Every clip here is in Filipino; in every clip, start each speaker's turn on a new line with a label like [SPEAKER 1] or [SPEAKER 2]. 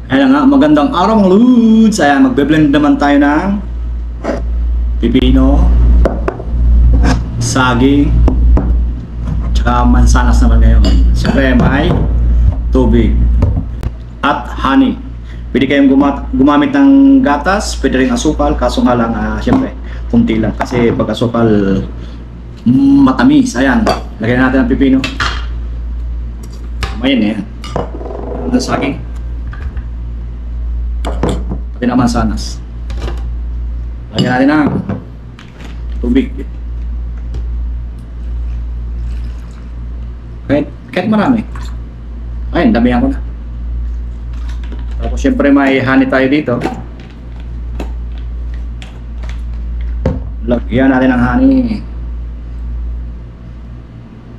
[SPEAKER 1] Ayan nga, magandang araw mga Lods. Ayan, magbe-blend naman tayo ng pipino, saging, tsaka mansanas naman ngayon. Siyempre may tubig at honey. Pwede kayong gumamit ng gatas, pwede rin asukal, kaso nga lang, siyempre, kunti lang. Kasi pag asukal, matamis. Ayan, lagyan natin ang pipino. Ayan eh. Ang saging. Pati naman sanas. Lagyan natin ng tubig. Kahit marami. Ayun, damihan ko na. Tapos syempre may honey tayo dito. Lagyan natin ng honey.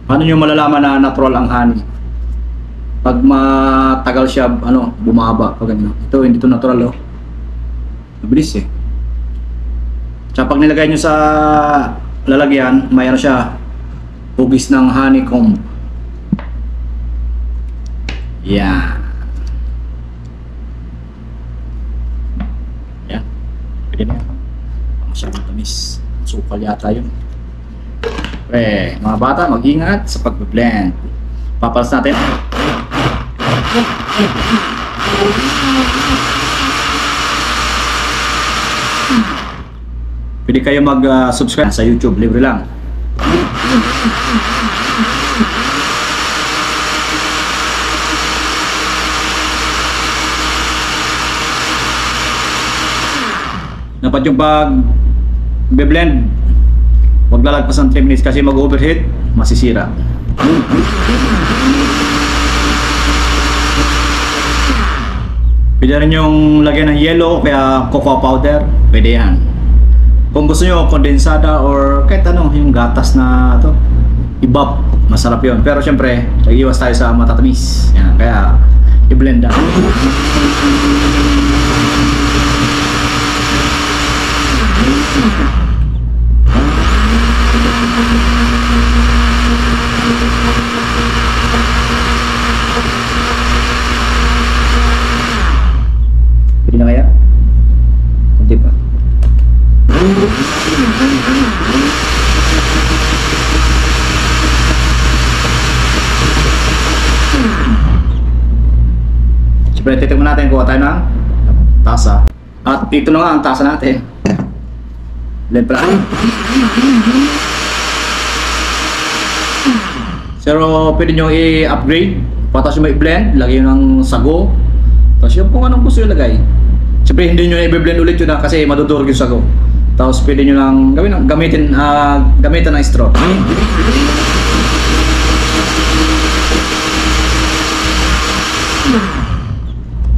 [SPEAKER 1] Paano nyo malalaman na natural ang honey? Pag matagal siya, bumaba pag ganyan. Ito, hindi to natural, oh. Mabilis eh. Tsaka pag nilagay nyo sa lalagyan, may siya, hugis ng honeycomb. Yan. Yan. Pwede na yan. Masyadong tamis. Sukal yata yun. Pre, mga bata, mag-ingat sa pag-blend. Papalas natin. Pwede kayo mag-subscribe sa YouTube, libre lang. Dapat yung pag-blend, huwag lalagpas ng 3 minutes kasi mag-overheat, masisira. Pwede rin yung lagyan ng yellow o kaya cocoa powder, pwede yan. Kung gusto nyo kondensada or kahit yung gatas na to, ibab, masarap yun. Pero syempre, nag-iwas tayo sa matatamis. Yan, kaya i-blend na. Pwede na kaya? Kunti pa. Siyempre, titignan natin kung tayo ng tasa. At dito na nga ang tasa natin. Blend pa lang. Pero pwede nyo i-upgrade. Patas yung may blend, lagyan ng sago. Tapos yung kung anong gusto yung lagay. Siyempre hindi nyo i-blend ulit yun kasi madudurog yung sago. Tapos pwede nyo lang gamitin ng straw.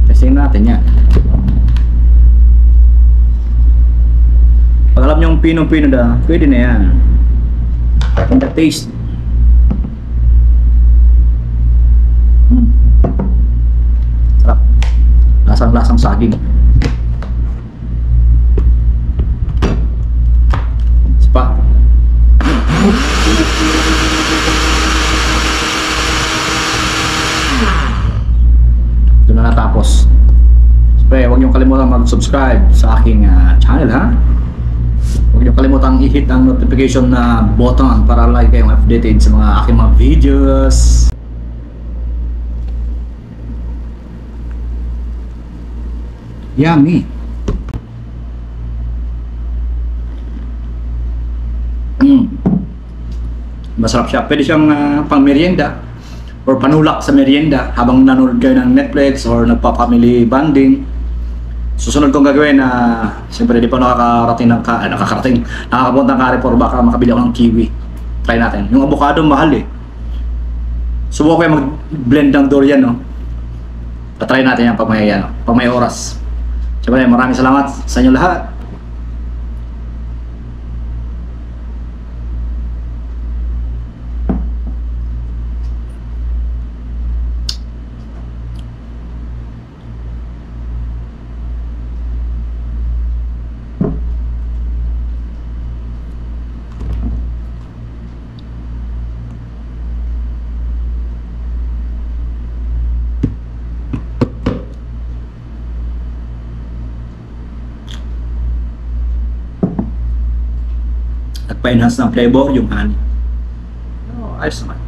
[SPEAKER 1] Testing natin yan. Pag alam nyo yung pino-pino na, pwede na yan. And the taste. Sarap. Lasang-lasang saging. Spa. Ito na natapos. Siyempre, huwag niyong kalimutan mag-subscribe sa aking channel, ha? Huwag niyo kalimutang i-hit ang notification na button para lagi kayong updated sa mga aking mga videos. Yummy! Masarap siya. Pwede siyang pang merienda or panulak sa merienda habang nanonood kayo ng Netflix or nagpa-family bonding. Susunod kong gagawin na siyempre di pa nakakapunta ng Carrefour, baka makabili ako ng kiwi. Try natin. Yung avocado mahal eh. Subukan ko yung mag-blend ng durian, no? Try natin yan pag may oras. Siyempre maraming salamat sa inyo lahat. nagpa-enhance ng flavor yung honey. So, ayos naman.